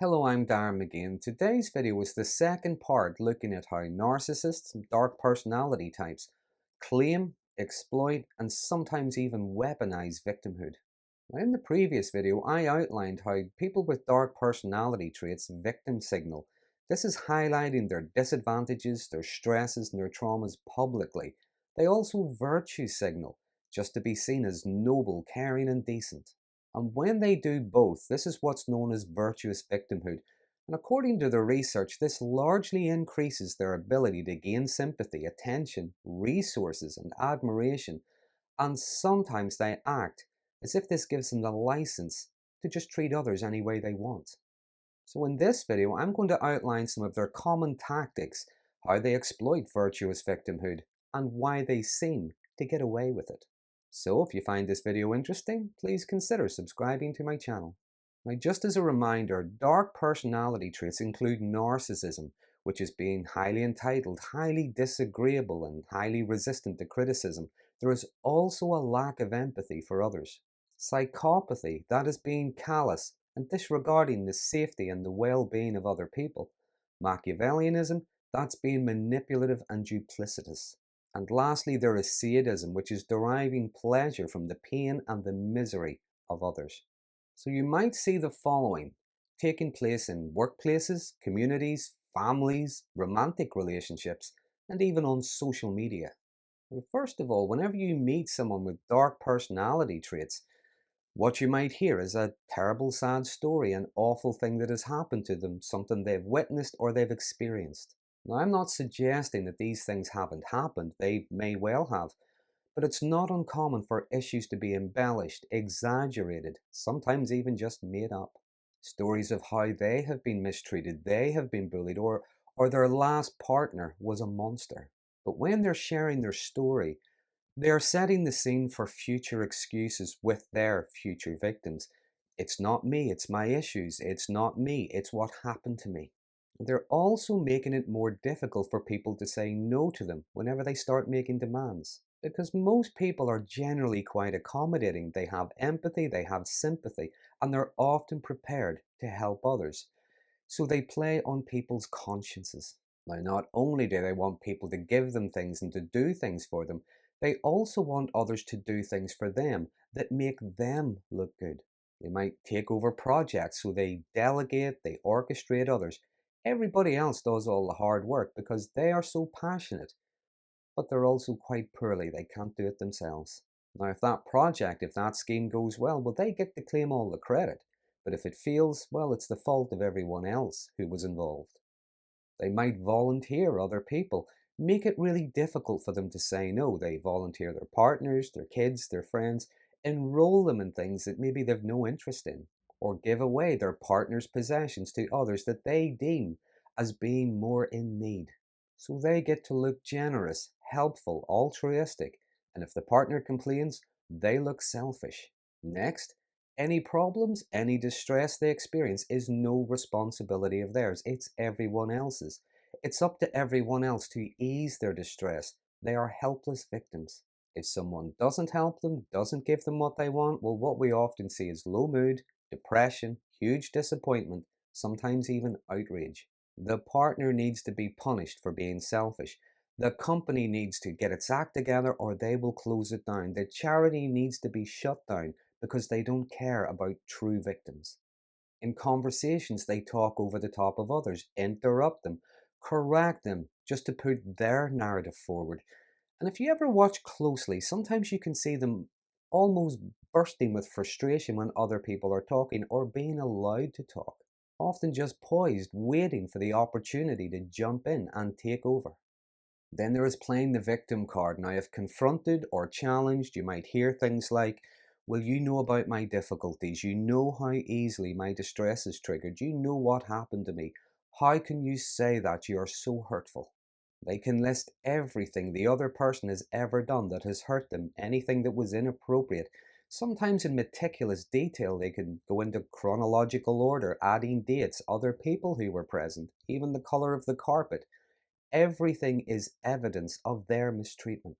Hello, I'm Darren Magee, and today's video is the second part looking at how narcissists and dark personality types claim, exploit, and sometimes even weaponize victimhood. Now, in the previous video, I outlined how people with dark personality traits victim signal. This is highlighting their disadvantages, their stresses, and their traumas publicly. They also virtue signal, just to be seen as noble, caring, and decent. And when they do both, this is what's known as virtuous victimhood. And according to the research, this largely increases their ability to gain sympathy, attention, resources, and admiration. And sometimes they act as if this gives them the license to just treat others any way they want. So in this video, I'm going to outline some of their common tactics, how they exploit virtuous victimhood, and why they seem to get away with it. So if you find this video interesting, please consider subscribing to my channel. Now, just as a reminder, dark personality traits include narcissism, which is being highly entitled, highly disagreeable, and highly resistant to criticism. There is also a lack of empathy for others. Psychopathy, that is being callous and disregarding the safety and the well-being of other people. Machiavellianism, that's being manipulative and duplicitous. And lastly, there is sadism, which is deriving pleasure from the pain and the misery of others. So you might see the following taking place in workplaces, communities, families, romantic relationships, and even on social media. Well, first of all, whenever you meet someone with dark personality traits, what you might hear is a terrible, sad story, an awful thing that has happened to them, something they've witnessed or they've experienced. Now, I'm not suggesting that these things haven't happened, they may well have, but it's not uncommon for issues to be embellished, exaggerated, sometimes even just made up. Stories of how they have been mistreated, they have been bullied, or their last partner was a monster. But when they're sharing their story, they are setting the scene for future excuses with their future victims. It's not me, it's my issues. It's not me, it's what happened to me. They're also making it more difficult for people to say no to them whenever they start making demands. Because most people are generally quite accommodating. They have empathy, they have sympathy, and they're often prepared to help others. So they play on people's consciences. Now, not only do they want people to give them things and to do things for them, they also want others to do things for them that make them look good. They might take over projects, so they delegate, they orchestrate others. Everybody else does all the hard work because they are so passionate, but they're also quite poorly. They can't do it themselves. Now, if that project, if that scheme goes well, they get to claim all the credit. But if it fails, well, it's the fault of everyone else who was involved. They might volunteer other people, make it really difficult for them to say no. They volunteer their partners, their kids, their friends, enroll them in things that maybe they've no interest in, or give away their partner's possessions to others that they deem as being more in need. So they get to look generous, helpful, altruistic, and if the partner complains, they look selfish. Next, any problems, any distress they experience is no responsibility of theirs. It's everyone else's. It's up to everyone else to ease their distress. They are helpless victims. If someone doesn't help them, doesn't give them what they want, well, what we often see is low mood, depression, huge disappointment, sometimes even outrage. The partner needs to be punished for being selfish. The company needs to get its act together or they will close it down. The charity needs to be shut down because they don't care about true victims. In conversations, they talk over the top of others, interrupt them, correct them, just to put their narrative forward. And if you ever watch closely, sometimes you can see them almost bursting with frustration when other people are talking or being allowed to talk, often just poised, waiting for the opportunity to jump in and take over. Then there is playing the victim card. Now, if confronted or challenged, you might hear things like, well, you know about my difficulties. You know how easily my distress is triggered. You know what happened to me. How can you say that? You are so hurtful. They can list everything the other person has ever done that has hurt them, anything that was inappropriate. Sometimes in meticulous detail, they can go into chronological order, adding dates, other people who were present, even the color of the carpet. Everything is evidence of their mistreatment.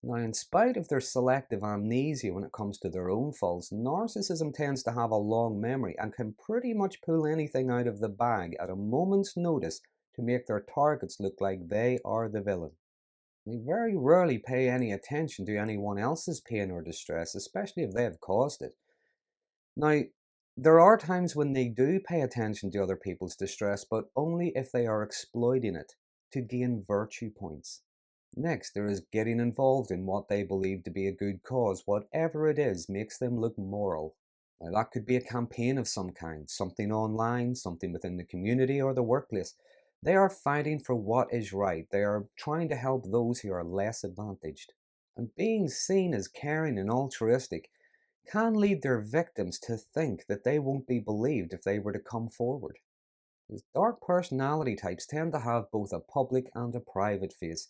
Now, in spite of their selective amnesia when it comes to their own faults, narcissism tends to have a long memory and can pretty much pull anything out of the bag at a moment's notice to make their targets look like they are the villain. They very rarely pay any attention to anyone else's pain or distress, especially if they have caused it. Now, there are times when they do pay attention to other people's distress, but only if they are exploiting it to gain virtue points. Next, there is getting involved in what they believe to be a good cause. Whatever it is makes them look moral. Now, that could be a campaign of some kind, something online, something within the community or the workplace. They are fighting for what is right. They are trying to help those who are less advantaged. And being seen as caring and altruistic can lead their victims to think that they won't be believed if they were to come forward. As dark personality types tend to have both a public and a private face.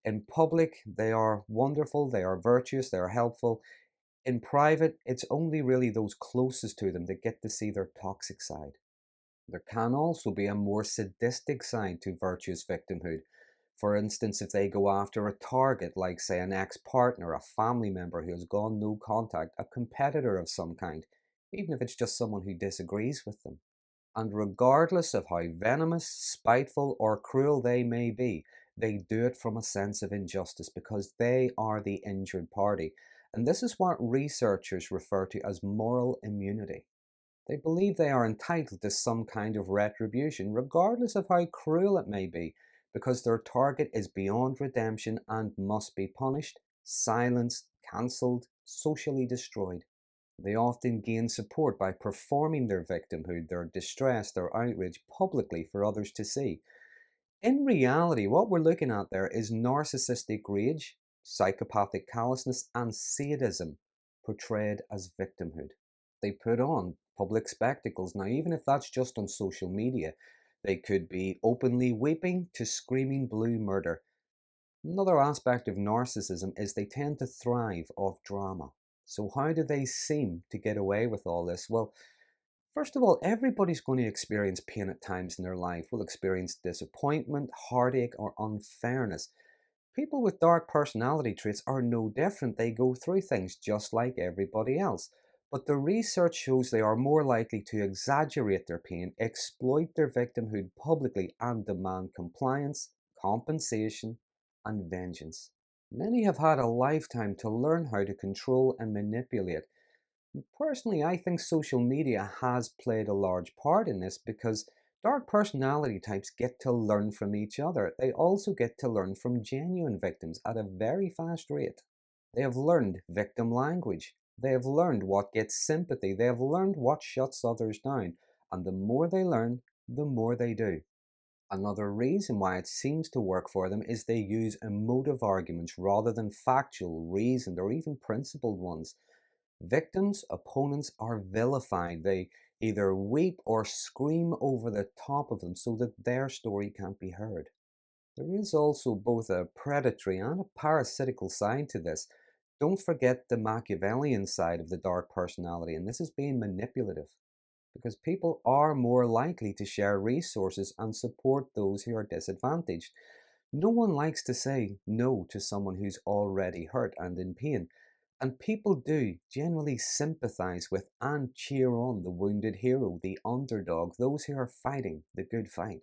In public, they are wonderful, they are virtuous, they are helpful. In private, it's only really those closest to them that get to see their toxic side. There can also be a more sadistic side to virtuous victimhood. For instance, if they go after a target, like say an ex-partner, a family member who has gone no contact, a competitor of some kind, even if it's just someone who disagrees with them. And regardless of how venomous, spiteful, or cruel they may be, they do it from a sense of injustice because they are the injured party. And this is what researchers refer to as moral immunity. They believe they are entitled to some kind of retribution, regardless of how cruel it may be, because their target is beyond redemption and must be punished, silenced, cancelled, socially destroyed. They often gain support by performing their victimhood, their distress, their outrage publicly for others to see. In reality, what we're looking at there is narcissistic rage, psychopathic callousness, and sadism portrayed as victimhood. They put on public spectacles. Now, even if that's just on social media, they could be openly weeping to screaming blue murder. Another aspect of narcissism is they tend to thrive off drama. So, how do they seem to get away with all this? Well, first of all, everybody's going to experience pain at times in their life. Will experience disappointment, heartache, or unfairness. People with dark personality traits are no different. They go through things just like everybody else. But the research shows they are more likely to exaggerate their pain, exploit their victimhood publicly, and demand compliance, compensation, and vengeance. Many have had a lifetime to learn how to control and manipulate. Personally, I think social media has played a large part in this because dark personality types get to learn from each other. They also get to learn from genuine victims at a very fast rate. They have learned victim language. They have learned what gets sympathy. They have learned what shuts others down. And the more they learn, the more they do. Another reason why it seems to work for them is they use emotive arguments rather than factual, reasoned, or even principled ones. Victims, opponents are vilified. They either weep or scream over the top of them so that their story can't be heard. There is also both a predatory and a parasitical side to this. Don't forget the Machiavellian side of the dark personality, and this is being manipulative because people are more likely to share resources and support those who are disadvantaged. No one likes to say no to someone who's already hurt and in pain, and people do generally sympathize with and cheer on the wounded hero, the underdog, those who are fighting the good fight.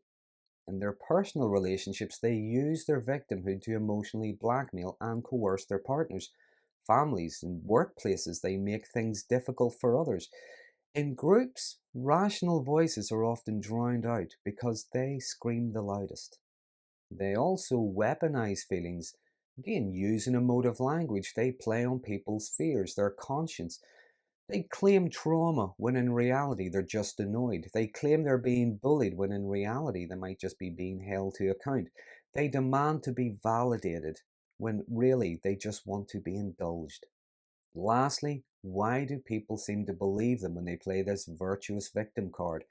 In their personal relationships, they use their victimhood to emotionally blackmail and coerce their partners. Families and workplaces, they make things difficult for others. In groups, rational voices are often drowned out because they scream the loudest. They also weaponize feelings. Again, using emotive language, they play on people's fears, their conscience. They claim trauma when in reality they're just annoyed. They claim they're being bullied when in reality they might just be being held to account. They demand to be validated when really they just want to be indulged. Lastly, why do people seem to believe them when they play this virtuous victim card?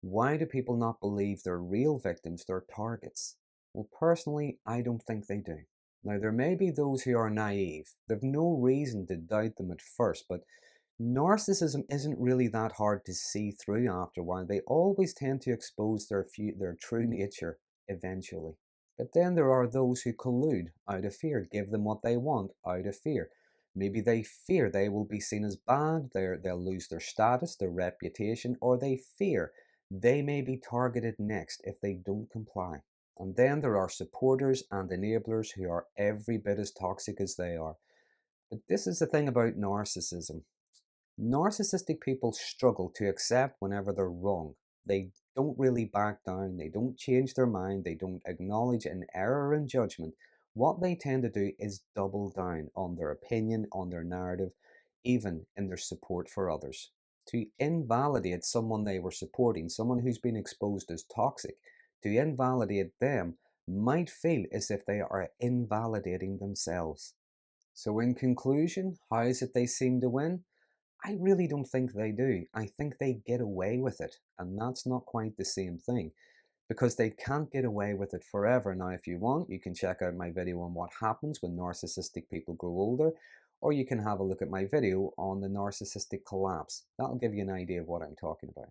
Why do people not believe they're real victims, they're targets? Well, personally, I don't think they do. Now, there may be those who are naive. They've no reason to doubt them at first, but narcissism isn't really that hard to see through after a while. They always tend to expose their true nature eventually. But then there are those who collude out of fear, give them what they want out of fear. Maybe they fear they will be seen as bad, they'll lose their status, their reputation, or they fear they may be targeted next if they don't comply. And then there are supporters and enablers who are every bit as toxic as they are. But this is the thing about narcissism. Narcissistic people struggle to accept whenever they're wrong. They don't really back down, they don't change their mind, they don't acknowledge an error in judgment. What they tend to do is double down on their opinion, on their narrative, even in their support for others. To invalidate someone they were supporting, someone who's been exposed as toxic, to invalidate them might feel as if they are invalidating themselves. So, in conclusion, how is it they seem to win? I really don't think they do. I think they get away with it, and that's not quite the same thing because they can't get away with it forever. Now, if you want, you can check out my video on what happens when narcissistic people grow older, or you can have a look at my video on the narcissistic collapse. That'll give you an idea of what I'm talking about.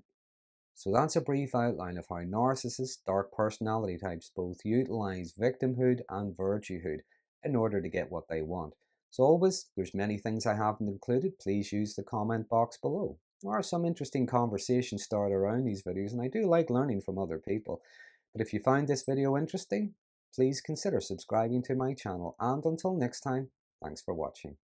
So that's a brief outline of how narcissists, dark personality types, both utilize victimhood and virtuehood in order to get what they want. So always, there's many things I haven't included. Please use the comment box below. There are some interesting conversations started around these videos, and I do like learning from other people. But if you find this video interesting, please consider subscribing to my channel. And until next time, thanks for watching.